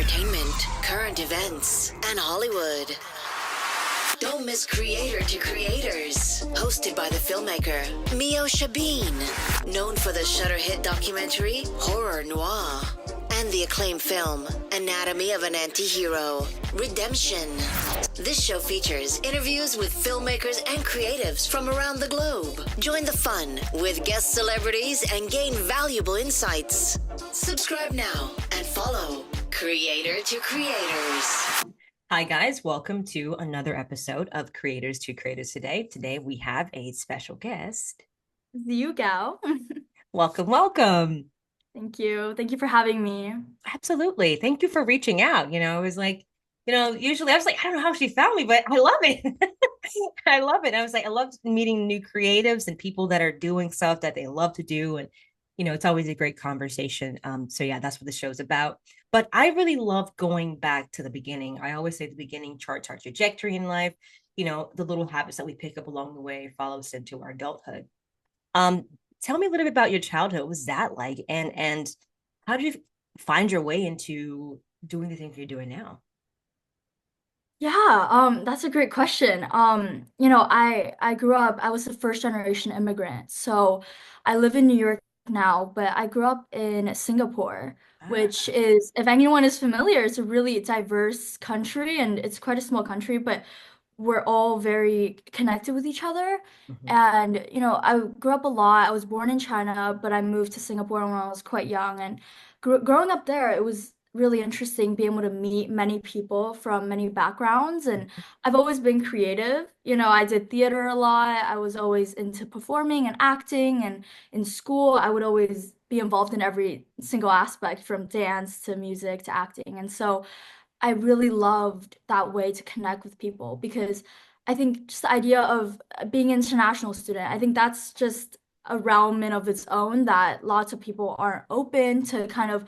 entertainment, current events, and Hollywood. Don't miss Creator to Creators, hosted by the filmmaker Meosha Bean, known for the Shudder hit documentary Horror Noir and the acclaimed film Anatomy of an Anti-Hero, Redemption. This show features interviews with filmmakers and creatives from around the globe. Join the fun with guest celebrities and gain valuable insights. Subscribe now and follow Creator to Creators. Hi guys, welcome to another episode of Creators to Creators today. Today we have a special guest. Ziyu Gao. Welcome, welcome. Thank you. Thank you for having me. Absolutely. Thank you for reaching out. It was like, usually I was like, I don't know how she found me, but I love it. I love it. I was like, I love meeting new creatives and people that are doing stuff that they love to do. And, it's always a great conversation. So yeah, that's what the show's about. But I really love going back to the beginning. I always say the beginning charts our trajectory in life. The little habits that we pick up along the way follow us into our adulthood. Tell me a little bit about your childhood. What was that like? And how did you find your way into doing the things you're doing now? Yeah, that's a great question. I grew up, I was a first generation immigrant. So I live in New York now, but I grew up in Singapore, Ah, which is, if anyone is familiar, it's a really diverse country and it's quite a small country, but we're all very connected with each other. mhm. And, I grew up a lot. I was born in China, but I moved to Singapore when I was quite young. And growing up there, it was really interesting being able to meet many people from many backgrounds. And I've always been creative. I did theater a lot. I was always into performing and acting. And in school, I would always be involved in every single aspect from dance to music to acting. And so I really loved that way to connect with people because I think just the idea of being an international student, I think that's just a realm in of its own that lots of people aren't open to kind of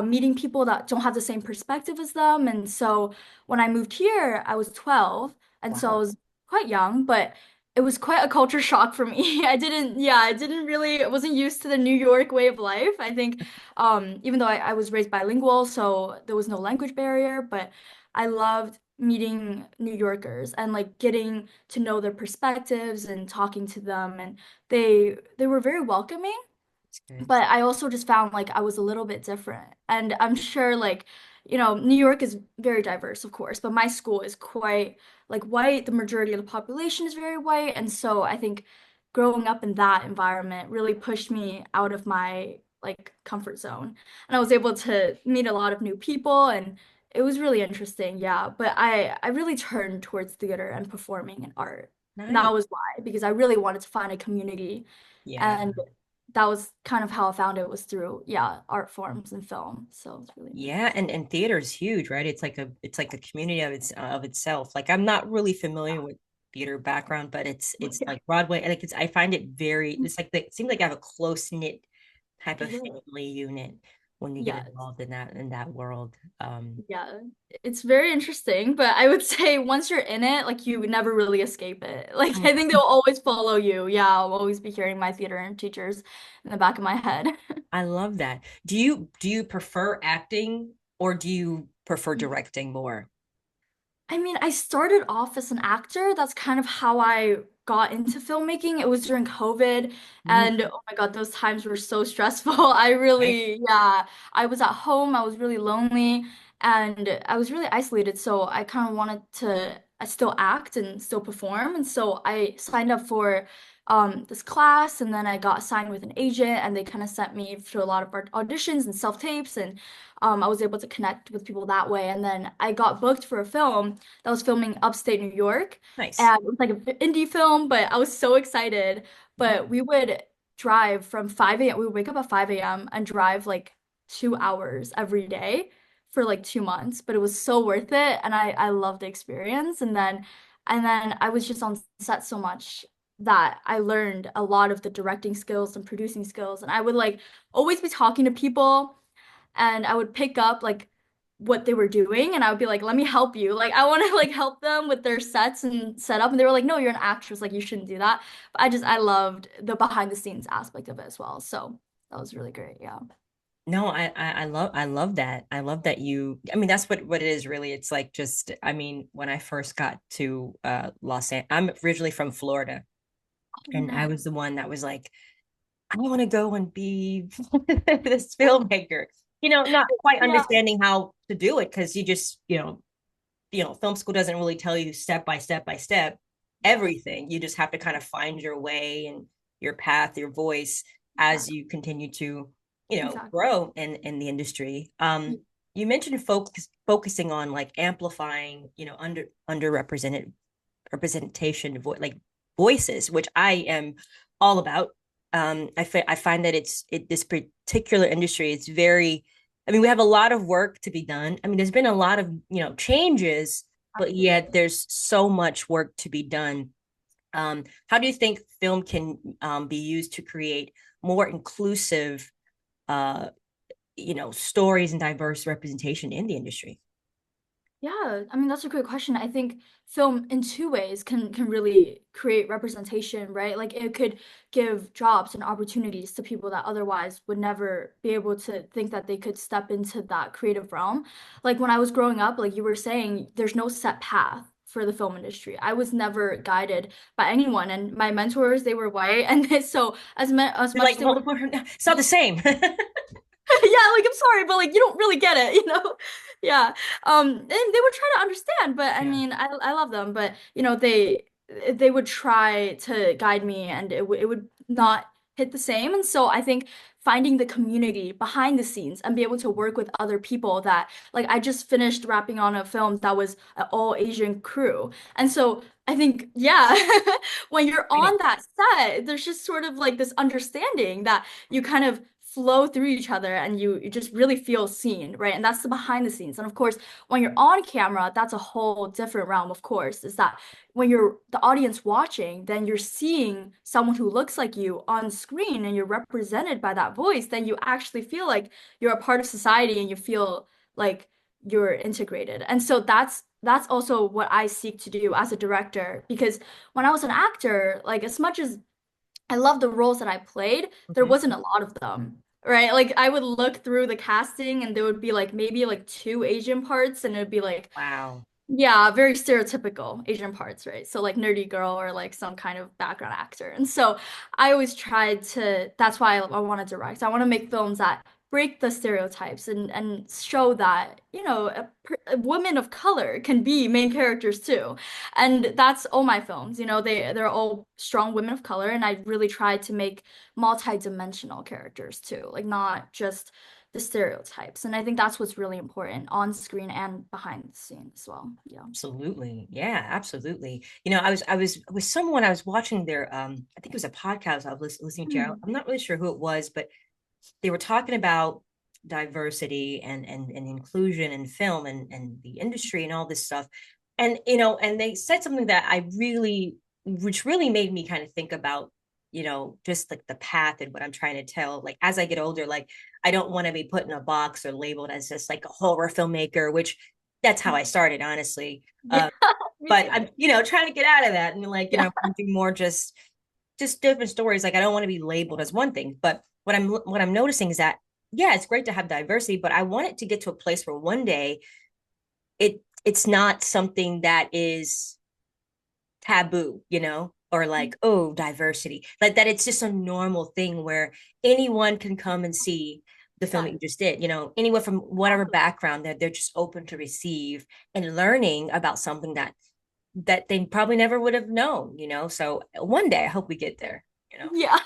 meeting people that don't have the same perspective as them. And so when I moved here, I was 12, and so I Wow. was quite young, but it was quite a culture shock for me. I didn't really, I wasn't used to the New York way of life. I think even though I was raised bilingual, so there was no language barrier, but I loved meeting New Yorkers and like getting to know their perspectives and talking to them. And they were very welcoming, That's good. but I also just found like I was a little bit different. And I'm sure like, New York is very diverse, of course, but my school is quite like white. The majority of the population is very white. And so I think growing up in that environment really pushed me out of my like comfort zone. And I was able to meet a lot of new people and it was really interesting, yeah. But I really turned towards theater and performing and art. And Nice. that was why, because I really wanted to find a community. Yeah. And that was kind of how I found it was through, yeah, art forms and film. So it's really nice. Yeah, and theater is huge, right? It's like a community of itself. Like I'm not really familiar with theater background, but it's Yeah, like Broadway. Like I find it very it's like it seems like I have a close knit type of it is. family unit when you get Yeah, involved in that world. yeah. It's very interesting, but I would say once you're in it, like you never really escape it. Like I think they'll always follow you. Yeah, I'll always be hearing my theater and teachers in the back of my head. I love that. Do you prefer acting or do you prefer directing more? I mean, I started off as an actor. That's kind of how I got into filmmaking. It was during COVID, Mm, and oh my God, those times were so stressful. I right? really, yeah, I was at home, I was really lonely, and I was really isolated. So I kind of wanted to still act and still perform. And so I signed up for this class, and then I got signed with an agent, and they kind of sent me to a lot of auditions and self-tapes, and I was able to connect with people that way. And then I got booked for a film that was filming upstate New York. Nice. And it was like an indie film, but I was so excited. Yeah. But we would drive from 5 a.m. We would wake up at 5 a.m. and drive like 2 hours every day for like 2 months. But it was so worth it. And I loved the experience. And then I was just on set so much that I learned a lot of the directing skills and producing skills. And I would like always be talking to people and I would pick up like what they were doing and I would be like, let me help you. Like I want to like help them with their sets and setup. And they were like, no, you're an actress, like you shouldn't do that. But I loved the behind the scenes aspect of it as well. So that was really great. Yeah. No, I love that. I love that you, I mean, that's what it is really. It's like just, I mean, when I first got to Los Angeles, I'm originally from Florida, Oh, and I nice. was the one that was like, I want to go and be this filmmaker. Not quite Yeah, understanding how to do it because you just, film school doesn't really tell you step by step by step yes, everything. You just have to kind of find your way and your path, your voice as exactly. you continue to, Exactly. grow in the industry. Y- You mentioned focusing on like amplifying, underrepresented representation, like voices, which I am all about. I find that this particular industry, it's very, I mean, we have a lot of work to be done. I mean, there's been a lot of, changes, but yet Absolutely. there's so much work to be done. How do you think film can be used to create more inclusive, uh, stories and diverse representation in the industry? Yeah, I mean that's a great question. I think film in two ways can really create representation, right? Like it could give jobs and opportunities to people that otherwise would never be able to think that they could step into that creative realm. Like when I was growing up, like you were saying, there's no set path for the film industry. I was never guided by anyone, and my mentors, they were white, and so as You're much like, as they well, want. it's not the same. Yeah, like I'm sorry, but like you don't really get it, you know? Yeah. And they would try to understand, but I Yeah. mean, I love them, but they would try to guide me and it would not hit the same. And so I think finding the community behind the scenes and be able to work with other people that like I just finished wrapping on a film that was an all Asian crew. And so I think, yeah, when you're on that set, there's just sort of like this understanding that you kind of flow through each other and you just really feel seen, right? And that's the behind the scenes. And of course, when you're on camera, that's a whole different realm, of course, is that when you're the audience watching, then you're seeing someone who looks like you on screen and you're represented by that voice, then you actually feel like you're a part of society and you feel like you're integrated. And so that's also what I seek to do as a director because when I was an actor, like as much as I love the roles that I played. There Mhm. wasn't a lot of them, right? Like I would look through the casting and there would be like maybe like two Asian parts and it would be like Wow. yeah, very stereotypical Asian parts, right? So like nerdy girl or like some kind of background actor. And so I always tried to, that's why I want to direct. I want to make films that break the stereotypes and show that, a woman of color can be main characters too. And that's all my films, they're all strong women of color and I really tried to make multi-dimensional characters too, like not just the stereotypes. And I think that's what's really important on screen and behind the scenes as well. Yeah. Absolutely. Yeah, absolutely. I was with someone, I was watching their I think it was a podcast I was listening to. Mm. I'm not really sure who it was, but they were talking about diversity and inclusion in film and the industry and all this stuff. And and they said something that which really made me kind of think about, just like the path and what I'm trying to tell. Like as I get older, like I don't want to be put in a box or labeled as just like a horror filmmaker, which that's how I started, honestly. Yeah, Uh, me but too. I'm, trying to get out of that and like, Yeah. do more just different stories. Like I don't want to be labeled as one thing, but what I'm noticing is that yeah, it's great to have diversity, but I want it to get to a place where one day it's not something that is taboo, or like, oh, diversity. Like that it's just a normal thing where anyone can come and see the film that you Exactly. just did, anyone from whatever background that they're just open to receive and learning about something that they probably never would have known, So one day I hope we get there, Yeah.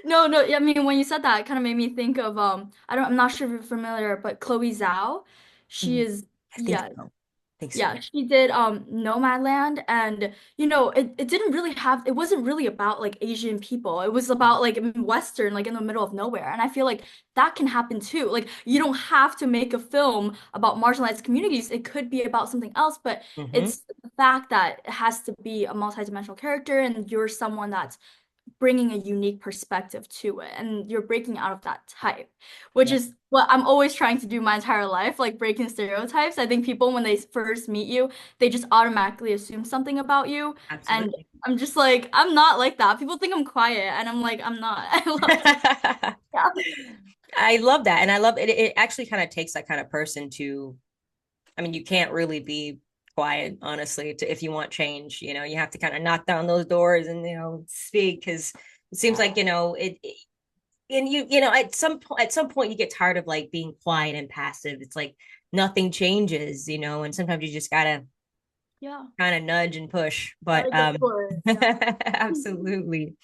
No, no, I mean when you said that, it kind of made me think of I'm not sure if you're familiar, but Chloe Zhao. She Mhm. is I think yeah, so. I think so. yeah, she did Nomadland and it didn't really it wasn't really about like Asian people. It was about like in Western, like in the middle of nowhere. And I feel like that can happen too. Like you don't have to make a film about marginalized communities. It could be about something else, but Hmm. it's the fact that it has to be a multidimensional character and you're someone that's bringing a unique perspective to it and you're breaking out of that type, which Yeah, is what I'm always trying to do my entire life, like breaking stereotypes. I think people when they first meet you, they just automatically assume something about you and absolutely. I'm just like I'm not like that. People think I'm quiet and I'm like I'm not. I love to yeah. I love that. And I love it. It actually kind of takes that kind of person to, I mean, you can't really be quiet, honestly, if you want change. You have to kind of knock down those doors and, speak because it seems like, and at some point you get tired of like being quiet and passive. It's like nothing changes, and sometimes you just gotta Yeah, kind of nudge and push. But gotta go for it. Yeah. absolutely.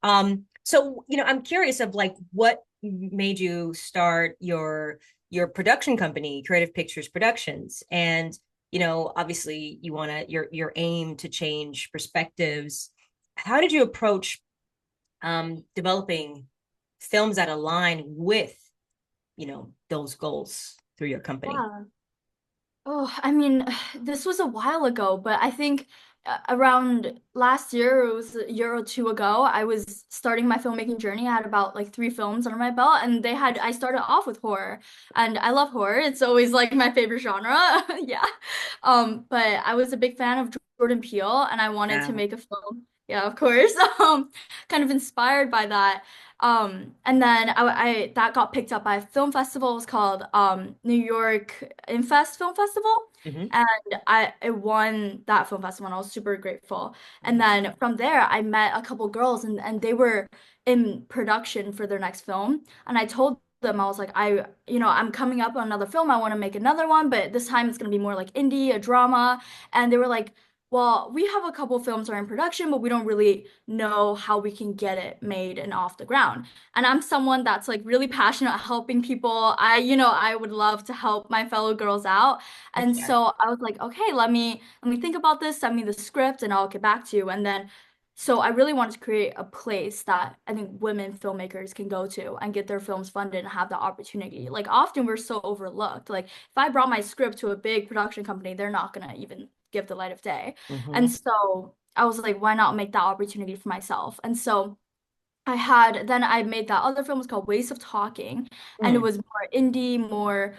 So I'm curious of like what made you start your production company, Creative Pictures Productions, and obviously you want to your aim to change perspectives. How did you approach developing films that align with those goals through your company? Yeah. Oh, I mean, this was a while ago, but I think around last year, it was a year or two ago, I was starting my filmmaking journey. I had about like three films under my belt, and I started off with horror, and I love horror. It's always like my favorite genre. Yeah. But I was a big fan of Jordan Peele, and I wanted to Yeah. make a film. Yeah, of course. Kind of inspired by that. And then that got picked up by a film festival. It was called New York Infest Film Festival. Hmm. And I won that film festival and I was super grateful. And then from there I met a couple girls and they were in production for their next film. And I told them I was like, I'm coming up on another film. I want to make another one, but this time it's gonna be more like indie, a drama. And they were like, well, we have a couple films that are in production, but we don't really know how we can get it made and off the ground. And I'm someone that's like really passionate at helping people. I would love to help my fellow girls out. Heck And yeah. so I was like, okay, let me think about this, send me the script and I'll get back to you. And then so I really wanted to create a place that I think women filmmakers can go to and get their films funded and have the opportunity. Like often we're so overlooked. Like if I brought my script to a big production company, they're not gonna even give the light of day. Hmm. And so I was like, why not make that opportunity for myself? And so I made that other film was called Ways of Talking, and it Mm. was more indie, more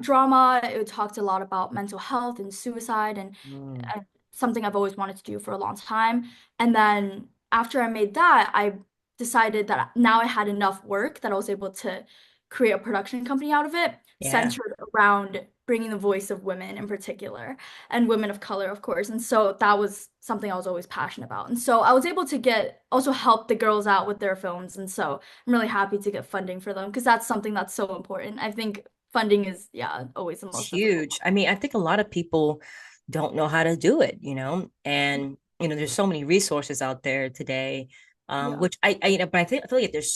drama. It talked a lot about mental health and suicide Mm. and something I've always wanted to do for a long time. And then after I made that, I decided that now I had enough work that I was able to create a production company out of it, Yeah. centered around bringing the voice of women in particular and women of color, of course. And so that was something I was always passionate about. And so I was able to get also help the girls out with their films. And so I'm really happy to get funding for them because that's something that's so important. I think funding is, yeah, always the It's most difficult. huge. I mean, I think a lot of people don't know how to do it, and there's so many resources out there today. Yeah. Which but I feel like it's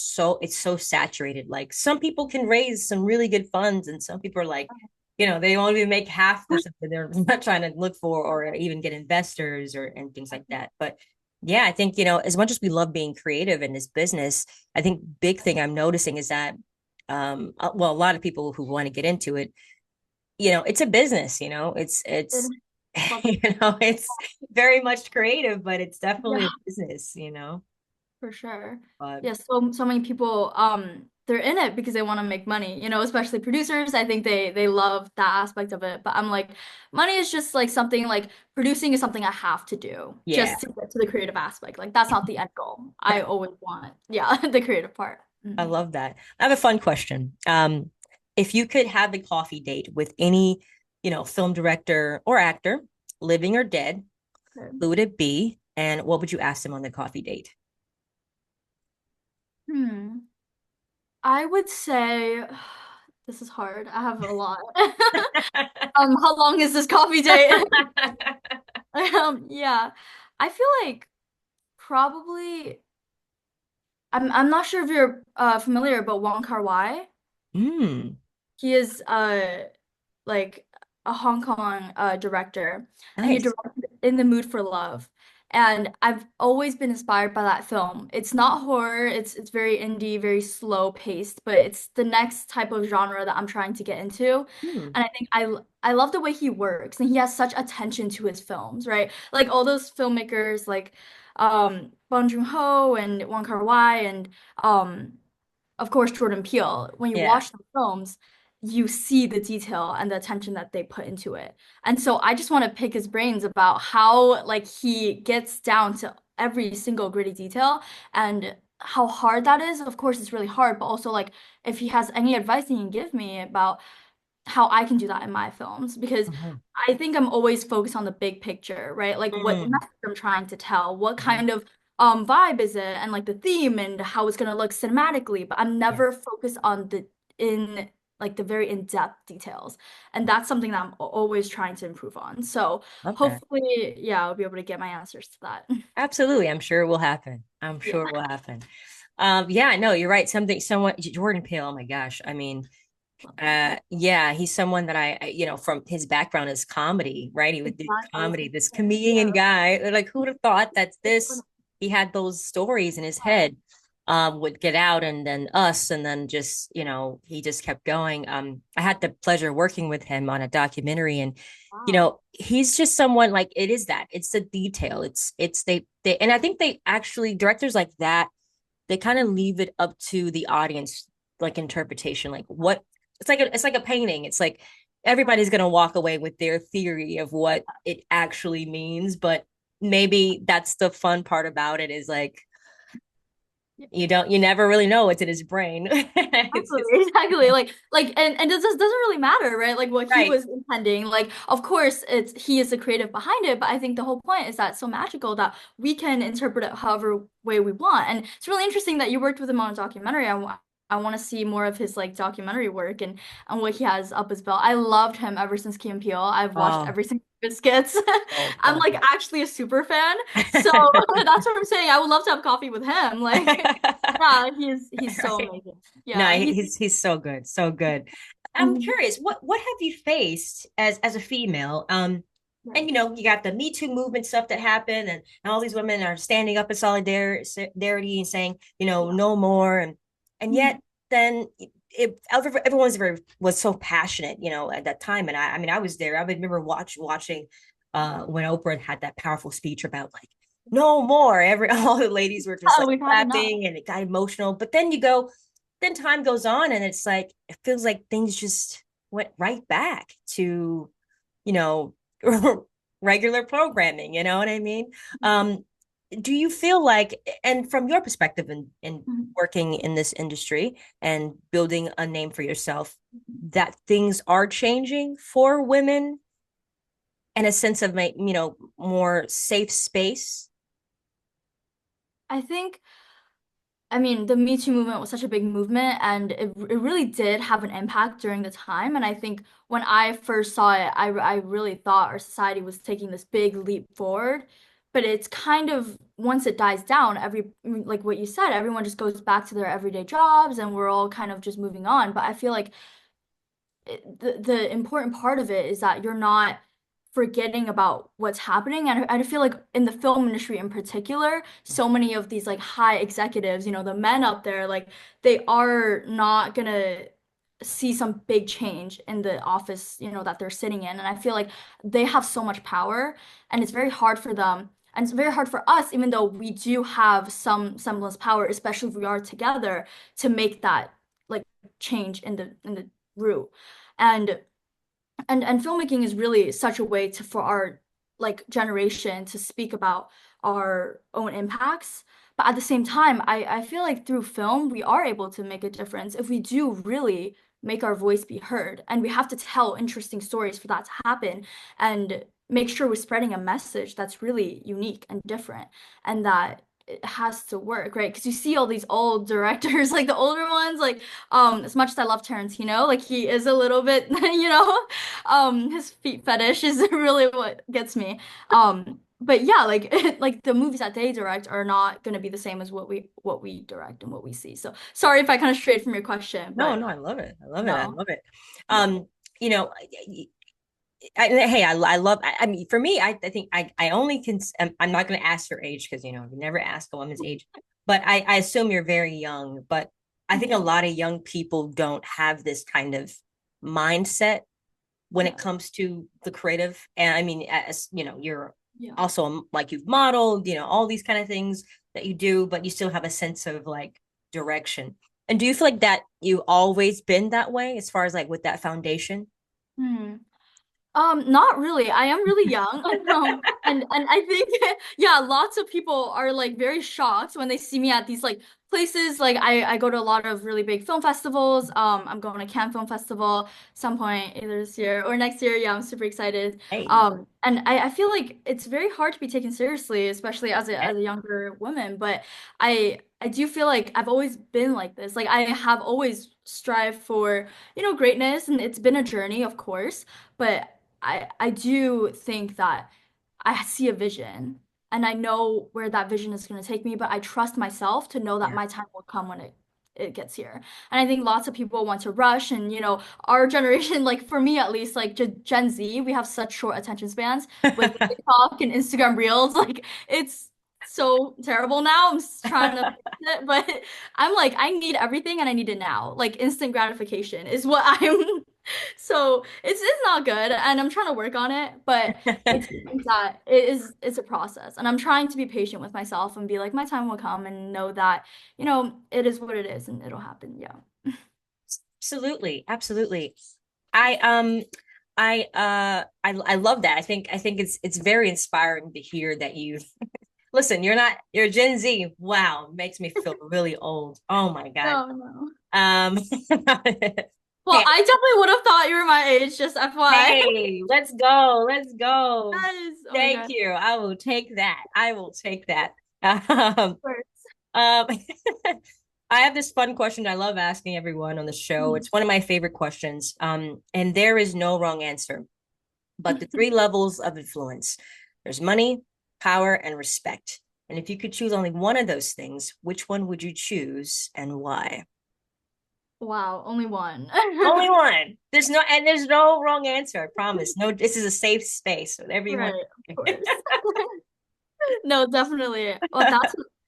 so saturated. Like some people can raise some really good funds, and some people are like, they won't even make half the stuff that they're not trying to look for, or even get investors or and things like that. But yeah, I think, as much as we love being creative in this business, I think big thing I'm noticing is that well, a lot of people who want to get into it, it's a business, it's And love it. it's very much creative, but it's definitely Yeah. a business. For sure. But Yeah, so many people they're in it because they want to make money, especially producers. I think they love that aspect of it. But I'm like, money is just like something like producing is something I have to do yeah, just to get to the creative aspect. Like that's not the end goal. I always want, yeah, the creative part. I Mhm. love that. I have a fun question. If you could have a coffee date with any, film director or actor, living or dead, Okay. who would it be? And what would you ask them on the coffee date? Hmm. I would say this is hard. I have a lot. How long is this coffee date? Yeah. I feel like probably I'm not sure if you're familiar, but Wong Kar-wai. Mm, He is like a Hong Kong director, and he nice. directed In the Mood for Love. And I've always been inspired by that film. It's not horror, it's very indie, very slow paced, but it's the next type of genre that I'm trying to get into. Hmm. And I think I love the way he works, and he has such attention to his films, right? Like all those filmmakers like Bong Joon-ho and Wong Kar-wai and um of course, Jordan Peele, when you Yeah. watch the films, you see the detail and the attention that they put into it. And so I just want to pick his brains about how like he gets down to every single gritty detail and how hard that is. Of course, it's really hard, but also like if he has any advice he can give me about how I can do that in my films, because Mhm. I think I'm always focused on the big picture, right? Like what Mm. message I'm trying to tell, what Mhm. kind of vibe is it, and like the theme and how it's gonna look cinematically, but I'm Yeah. never focused on the in like the very in-depth details. And that's something that I'm always trying to improve on. So Love that. hopefully, yeah, I'll be able to get my answers to that. Absolutely. I'm sure it will happen. I'm Yeah. sure it will happen. Yeah, no, you're right. Something, someone, Jordan Peele, oh my gosh. I mean, yeah, he's someone that from his background is comedy, right? He would do Exactly. It's comedy, like, this yeah. comedian guy. Like, who'd have thought that this, he had those stories in his head, would get out and then us, and then just, he just kept going. I had the pleasure of working with him on a documentary, and Wow. he's just someone like it is that it's the detail. They and I think they actually directors like that, they kind of leave it up to the audience, like interpretation, like what it's like a painting. It's like everybody's gonna walk away with their theory of what it actually means, but maybe that's the fun part about it is like you never really know what's in his brain. It's just Exactly, exactly. And this doesn't really matter, right? Like what he right. was intending. Like, of course, it's he is the creative behind it, but I think the whole point is that it's so magical that we can interpret it however way we want. And it's really interesting that you worked with him on a documentary. I want to see more of his like documentary work and what he has up his belt. I loved him ever since Key and Peele. I've watched Oh, every single Biscuits. so I'm like funny. actually a super fan. So that's what I'm saying. I would love to have coffee with him. Like, yeah, he's so Right. amazing. No, Yeah, he's so good, so good. I'm Mhm. curious, what have you faced as a female? And Right. you got the Me Too movement stuff that happened, and all these women are standing up in solidarity and saying, Yeah. no more, and Mhm. yet then everyone's was so passionate, at that time, and I mean, I was there. I remember watching, when Oprah had that powerful speech about like no more. All the ladies were just Oh, like we've had enough. clapping, and it got emotional. But then time goes on, and it's like it feels like things just went right back to, you know, regular programming. You know what I mean? Um, do you feel like, and from your perspective in Mhm. working in this industry and building a name for yourself, that things are changing for women in a sense of more safe space? I think, I mean, the Me Too movement was such a big movement and it really did have an impact during the time. And I think when I first saw it, I really thought our society was taking this big leap forward. But it's kind of, once it dies down, like what you said, everyone just goes back to their everyday jobs and we're all kind of just moving on. But I feel like the important part of it is that you're not forgetting about what's happening. And I feel like in the film industry in particular, so many of these like high executives, the men up there, like they are not gonna see some big change in the office, that they're sitting in. And I feel like they have so much power and it's very hard for them. And it's very hard for us, even though we do have some semblance power, especially if we are together, to make that like change in the root. And and filmmaking is really such a way to for our like generation to speak about our own impacts. But at the same time, I feel like through film we are able to make a difference if we do really make our voice be heard. And we have to tell interesting stories for that to happen and make sure we're spreading a message that's really unique and different and that it has to work, right? Because you see all these old directors, like the older ones, like as much as I love Tarantino, like he is a little bit, his feet fetish is really what gets me. But yeah, like like the movies that they direct are not going to be the same as what we direct and what we see. So sorry if I kind of strayed from your question, No, but no, I love it. I love it. I no. love it. Yeah. You know, hey, I love. I mean, for me, I think I only can. I'm not going to ask your age because you never ask a woman's age, but I assume you're very young. But I think a Mhm. lot of young people don't have this kind of mindset when it Yeah. comes to the creative. And I mean, as you're Yeah. also like you've modeled, all these kind of things that you do, but you still have a sense of like direction. And do you feel like that you always been that way as far as like with that foundation? Hmm. Not really. I am really young. And I think yeah, lots of people are like very shocked when they see me at these like places. Like I go to a lot of really big film festivals. I'm going to Cannes Film Festival some point either this year or next year. Yeah, I'm super excited. Hey, And I feel like it's very hard to be taken seriously, especially as yeah, a younger woman. But I do feel like I've always been like this. Like I have always strived for, greatness, and it's been a journey, of course. But I do think that I see a vision and I know where that vision is going to take me, but I trust myself to know that yeah. my time will come when it gets here. And I think lots of people want to rush and our generation, like for me at least, like Gen Z, we have such short attention spans with TikTok and Instagram Reels. Like it's so terrible now. Trying to fix it, but I'm like I need everything and I need it now. Like instant gratification is what I'm so it's not good and I'm trying to work on it, but I do think that it's a process and I'm trying to be patient with myself and be like my time will come and know that, it is what it is and it'll happen. Yeah. Absolutely, absolutely. I love that. I think it's very inspiring to hear that you listen, you're Gen Z. Wow, makes me feel really old. Oh my God. No, no. Um Well, hey, I definitely would have thought you were my age, just FYI. hey, let's go. Let's go. Guys, oh my Thank God. you. I will take that. I will take that. First. Um, I have this fun question I love asking everyone on the show. It's one of my favorite questions. And there is no wrong answer, but the three levels of influence. There's money, power, and respect. And if you could choose only one of those things, which one would you choose and why? Wow, only one. Only one. There's no wrong answer, I promise. No, this is a safe space. Whatever you want. Right, of course. No, definitely. Well,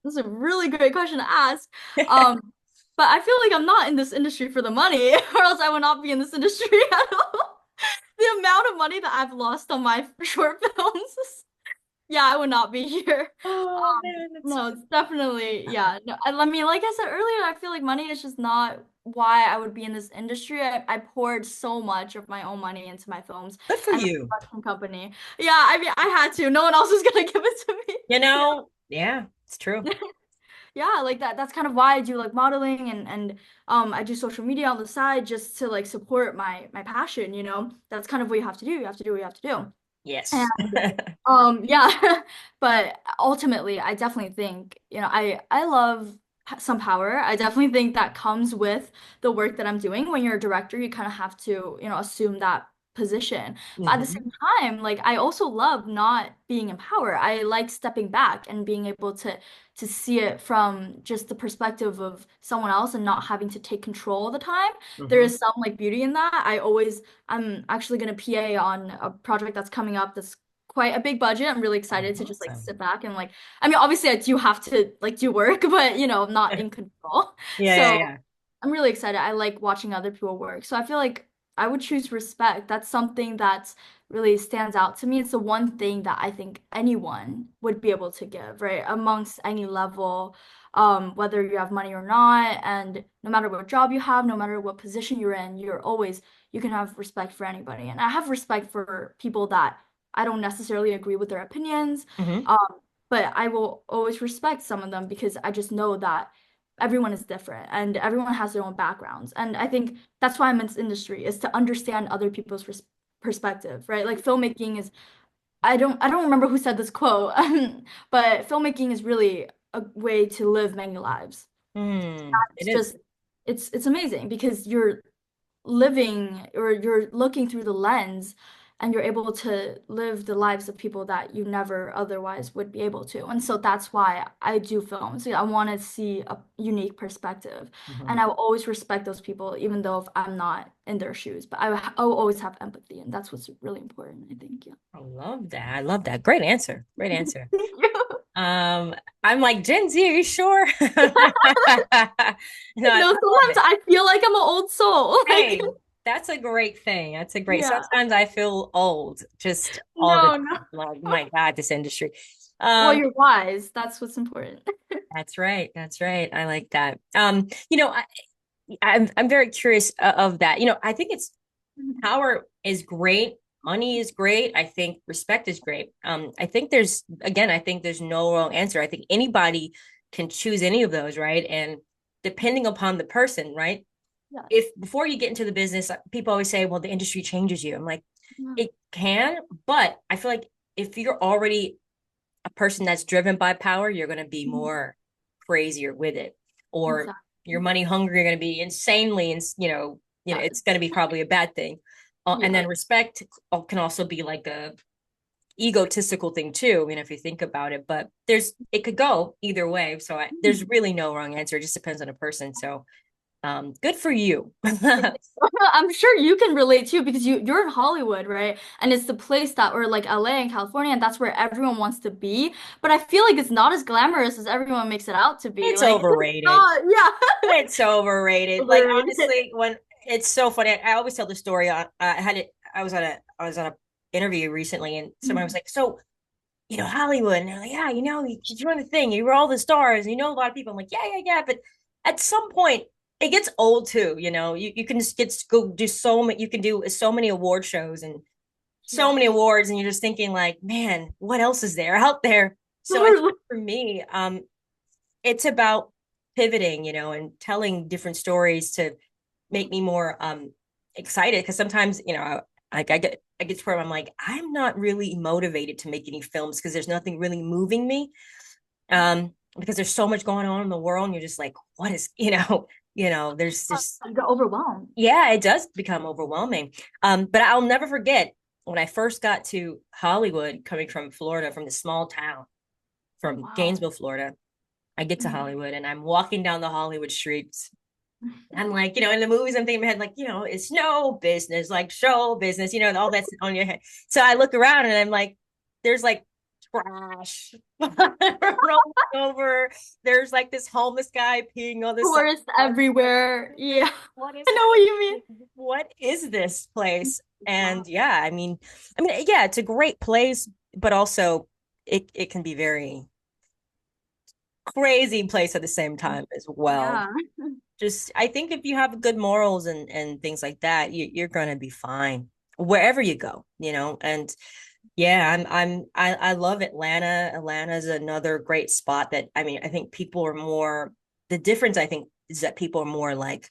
that's a really great question to ask. Um, but I feel like I'm not in this industry for the money, or else I would not be in this industry at all. The amount of money that I've lost on my short films, yeah, I would not be here. Oh man, that's No, it's definitely, yeah. No, I mean, like I said earlier, I feel like money is just not why I would be in this industry. I poured so much of my own money into my films good for and my you. production company. Yeah, I mean, I had to. No one else was gonna give it to me. Yeah, it's true. Yeah, like that's kind of why I do like modeling and I do social media on the side just to like support my passion. That's kind of what you have to do. You have to do what you have to do. Yes. And yeah, but ultimately I definitely think, I love some power. I definitely think that comes with the work that I'm doing. When you're a director, you kind of have to, assume that position. But at the Mhm. same time, like I also love not being in power. I like stepping back and being able to see it from just the perspective of someone else and not having to take control all the time. There Mhm. is some like beauty in that. I'm actually gonna PA on a project that's coming up that's quite a big budget. I'm really Oh, excited to just like awesome. sit back and like I mean obviously I do have to like do work, but I'm not in control. Yeah, yeah, So yeah. I'm really excited. I like watching other people work. So I feel like I would choose respect. That's something that really stands out to me. It's the one thing that I think anyone would be able to give, right? Amongst any level, whether you have money or not, and no matter what job you have, no matter what position you're in, you can have respect for anybody. And I have respect for people that I don't necessarily agree with their opinions, Mhm. um, but I will always respect some of them because I just know that everyone is different and everyone has their own backgrounds. And I think that's why I'm in this industry is to understand other people's perspective, right? Like filmmaking is I don't remember who said this quote, but filmmaking is really a way to live many lives. It It's is. just it's amazing because you're living or you're looking through the lens and you're able to live the lives of people that you never otherwise would be able to. And so that's why I do films. I want to see a unique perspective. And Mhm. I will always respect those people, even though if I'm not in their shoes. But I will always have empathy. And that's what's really important, I think. Yeah. I love that. I love that. Great answer. Great answer. Thank you. Um, I'm like, Gen Z, are you sure? No, I No, love sometimes it. I feel like I'm an old soul. Like, Hey, that's a great thing. That's a great. yeah. Sometimes I feel old just all the No, time. no. Like, my God, this industry. Well, Um, you're wise. That's what's important. that's right. That's right. I like that. I'm very curious of that. I think it's power is great. Money is great. I think respect is great. I think there's no wrong answer. I think anybody can choose any of those, right? And depending upon the person, right? Yes. If before you get into the business, people always say, well, the industry changes you. I'm like, Yeah. it can, but I feel like if you're already a person that's driven by power, you're going to be Mhm. more crazier with it, or you're Exactly. money hungry. You're going to be insanely, and it's going to be probably a bad thing. And Yeah. then respect can also be like a egotistical thing too. I mean, if you think about it, but it could go either way. So there's Mhm. really no wrong answer. It just depends on a person. So good for you. I'm sure you can relate too because you're in Hollywood, right? And it's the place that or like LA and California, and that's where everyone wants to be. But I feel like it's not as glamorous as everyone makes it out to be. It's Like it's overrated. not, yeah. It's overrated. Like Overrated. honestly, when it's so funny, I always tell the story. I had it. I was on a interview recently, and somebody was Mhm. like, "So, Hollywood," and they're like, "Yeah, you joined the thing. You were all the stars. A lot of people." I'm like, "Yeah, yeah, yeah." But at some point, it gets old too. You can just go do so many. You can do so many award shows and so Yeah. many awards, and you're just thinking like, "Man, what else is there out there?" So I think Totally. for me, it's about pivoting, and telling different stories to make me more excited. Because sometimes, like I get to where I'm like, I'm not really motivated to make any films because there's nothing really moving me. Because there's so much going on in the world, and you're just like, what is, there's just I got overwhelmed. yeah, it does become overwhelming. But I'll never forget when I first got to Hollywood, coming from Florida, from the small town, Oh, from wow. Gainesville, Florida. I get to Mhm. Hollywood and I'm walking down the Hollywood streets. I'm like, in the movies, I'm thinking in my head, like, it's no business, like show business, all that's on your head. So I look around and I'm like, there's like trash rolling over. There's like this homeless guy peeing on the sidewalk. Tourists Like, everywhere. Yeah. what is I know what you mean. what is this place? Wow. And yeah, I mean, yeah, it's a great place, but also it can be very crazy place at the same time as well. Yeah. Just I think if you have good morals and things like that, you're gonna be fine wherever you go, And yeah, I love Atlanta. Atlanta's another great spot that I think people are more. The difference I think is that people are more like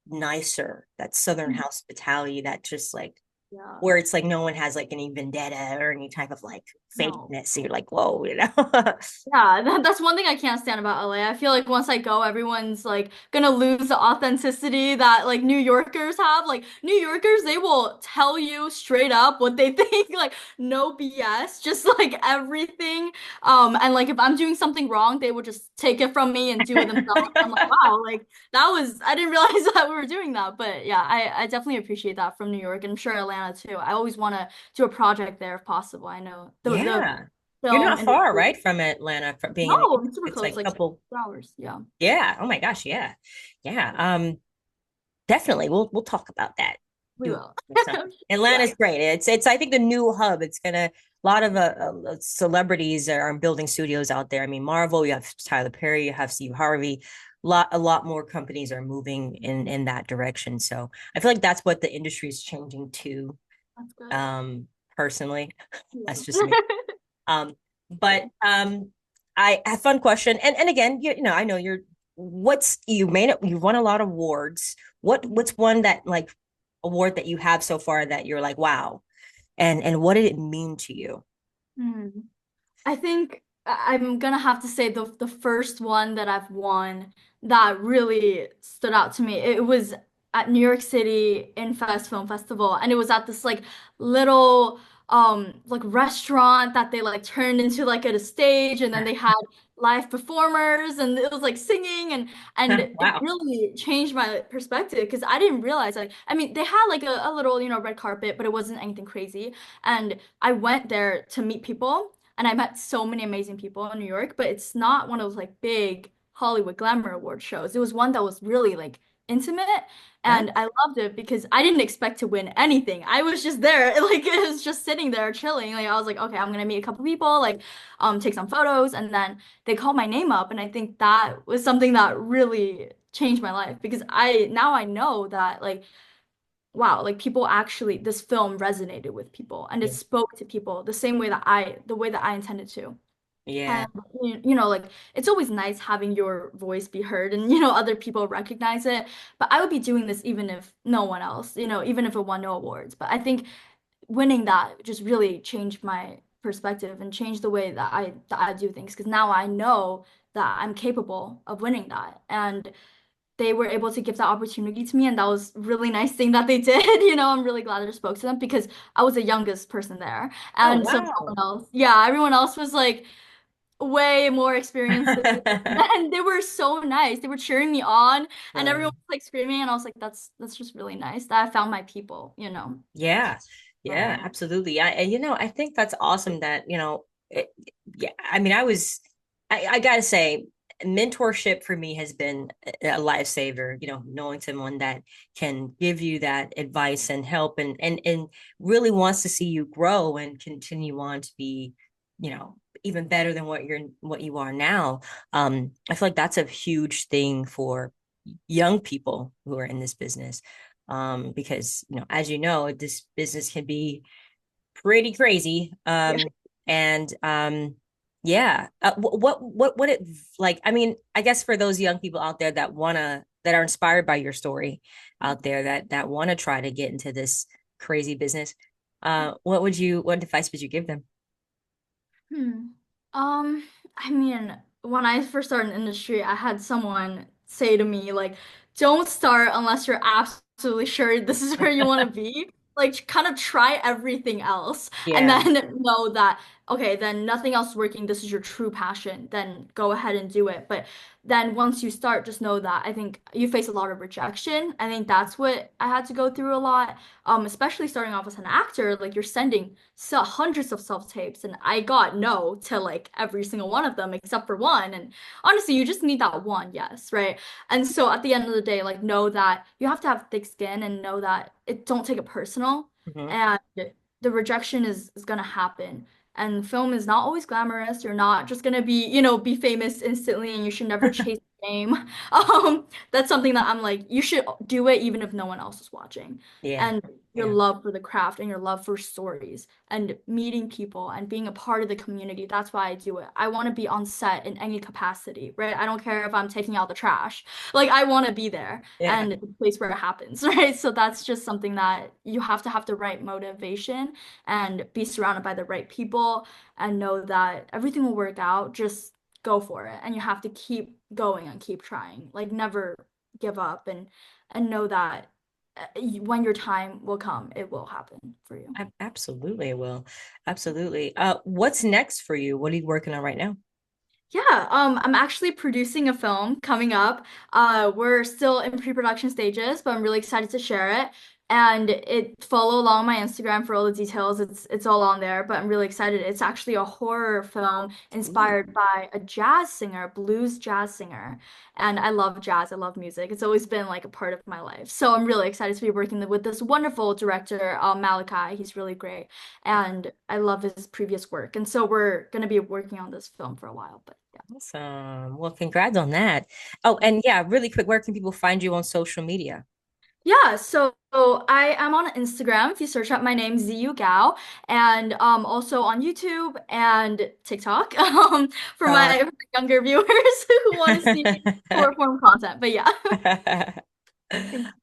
nicer. That Southern hospitality, that just like Yeah. where it's like no one has like any vendetta or any type of like No. fakeness. So you're like, whoa. Yeah, that's one thing I can't stand about LA. I feel like once I go, everyone's like gonna lose the authenticity that like New Yorkers have. Like New Yorkers, they will tell you straight up what they think, like no BS, just like everything. And like if I'm doing something wrong, they would just take it from me and do it themselves. I'm like, wow, like I didn't realize that we were doing that. But yeah, I definitely appreciate that from New York and I'm sure Atlanta too. I always want to do a project there if possible. I know the Yeah. You're film not far, industry. right, from Atlanta, from being No, I'm super it's close, like a like couple. 6 hours. Yeah. Yeah. Oh my gosh. Yeah. Yeah. Definitely. We'll talk about that. We Do will. something. Yeah. Atlanta's great. It's I think the new hub. It's gonna a lot of celebrities are building studios out there. I mean, Marvel, you have Tyler Perry, you have Steve Harvey. A lot more companies are moving in that direction. So I feel like that's what the industry is changing to. That's good. Personally, Yeah. that's just me. But I have fun question. And again, I know you've won a lot of awards. What's one that like award that you have so far that you're like, wow. And what did it mean to you? Hmm. I think I'm gonna have to say the first one that I've won that really stood out to me. It was at New York City Infest Film Festival, and it was at this like little like restaurant that they like turned into like at a stage, and then they had live performers, and it was like singing, and it Wow. really changed my perspective because I didn't realize like I mean they had like a little red carpet, but it wasn't anything crazy, and I went there to meet people. And I met so many amazing people in New York, but it's not one of those like big Hollywood glamour award shows. It was one that was really like intimate, Huh? and I loved it because I didn't expect to win anything. I was just there, like it was just sitting there chilling. Like I was like, okay, I'm gonna meet a couple people, like take some photos, and then they called my name up, and I think that was something that really changed my life because I know that like wow, like people actually, this film resonated with people and it Yeah. spoke to people the way that I intended to. Yeah. And like it's always nice having your voice be heard and other people recognize it. But I would be doing this even if no one else, even if it won no awards. But I think winning that just really changed my perspective and changed the way that I do things because now I know that I'm capable of winning that. And they were able to give that opportunity to me, and that was really nice thing that they did. I'm really glad I spoke to them because I was the youngest person there. Oh, And so no one wow. else, yeah, everyone else was like way more experienced than me. And they were so nice. They were cheering me on and everyone was like screaming and I was like, that's just really nice that I found my people. Yeah. Yeah, So absolutely. And I think that's awesome that, yeah, I mean, I gotta say, mentorship for me has been a lifesaver, knowing someone that can give you that advice and help and really wants to see you grow and continue on to be, even better than what you are now. I feel like that's a huge thing for young people who are in this business. Because as you know, this business can be pretty crazy. yeah. And yeah, what it like? I mean, I guess for those young people out there that are inspired by your story out there that want to try to get into this crazy business, what advice would you give them? Hmm. Um, I mean, when I first started in the industry, I had someone say to me, like, don't start unless you're absolutely sure this is where you want to be. Like, kind of try everything else and Yeah. then know that, okay, then nothing else is working. This is your true passion. Then go ahead and do it. But then once you start, just know that I think you face a lot of rejection. I think that's what I had to go through a lot. Especially starting off as an actor, like you're sending hundreds of self-tapes, and I got no to like every single one of them except for one. And honestly, you just need that one, yes, right? And so at the end of the day, like know that you have to have thick skin and know that it don't take it personal, Mhm. and the rejection is gonna happen. And film is not always glamorous. You're not just gonna be famous instantly, and you should never chase fame. That's something that I'm like, you should do it even if no one else is watching. Yeah. And your Yeah. love for the craft and your love for stories and meeting people and being a part of the community. That's why I do it. I want to be on set in any capacity, right? I don't care if I'm taking out the trash. Like I want to be there Yeah. and the place where it happens, right? So that's just something that you have to have the right motivation and be surrounded by the right people and know that everything will work out. Just go for it. And you have to keep going and keep trying. Like never give up and know that when your time will come, it will happen for you. Absolutely, it will. Absolutely. What's next for you? What are you working on right now? Yeah, I'm actually producing a film coming up. We're still in pre-production stages, but I'm really excited to share it. And follow along my Instagram for all the details. It's all on there, but I'm really excited. It's actually a horror film Ooh. inspired by a jazz singer, blues jazz singer. And I love jazz. I love music. It's always been like a part of my life. So I'm really excited to be working with this wonderful director, Malachi. He's really great, and I love his previous work. And so we're gonna be working on this film for a while, but yeah. Awesome. Well, congrats on that. Oh, and yeah, really quick, where can people find you on social media? Yeah, so I am on Instagram if you search up my name, Ziyu Gao, and also on YouTube and TikTok for Uh, my younger viewers who want to see short form content. But yeah,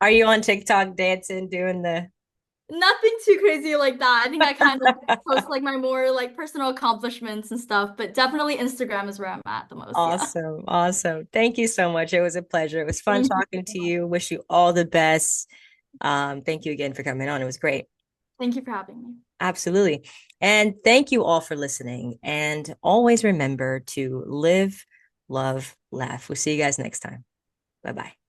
are you on TikTok dancing, doing the nothing too crazy like that. I think I kind of post like my more like personal accomplishments and stuff, but definitely Instagram is where I'm at the most. Yeah. Awesome. Awesome. Thank you so much. It was a pleasure. It was fun Thank you talking so to much. you. Wish you all the best. Thank you again for coming on. It was great. Thank you for having me. Absolutely. And thank you all for listening. And always remember to live, love, laugh. We'll see you guys next time. Bye bye.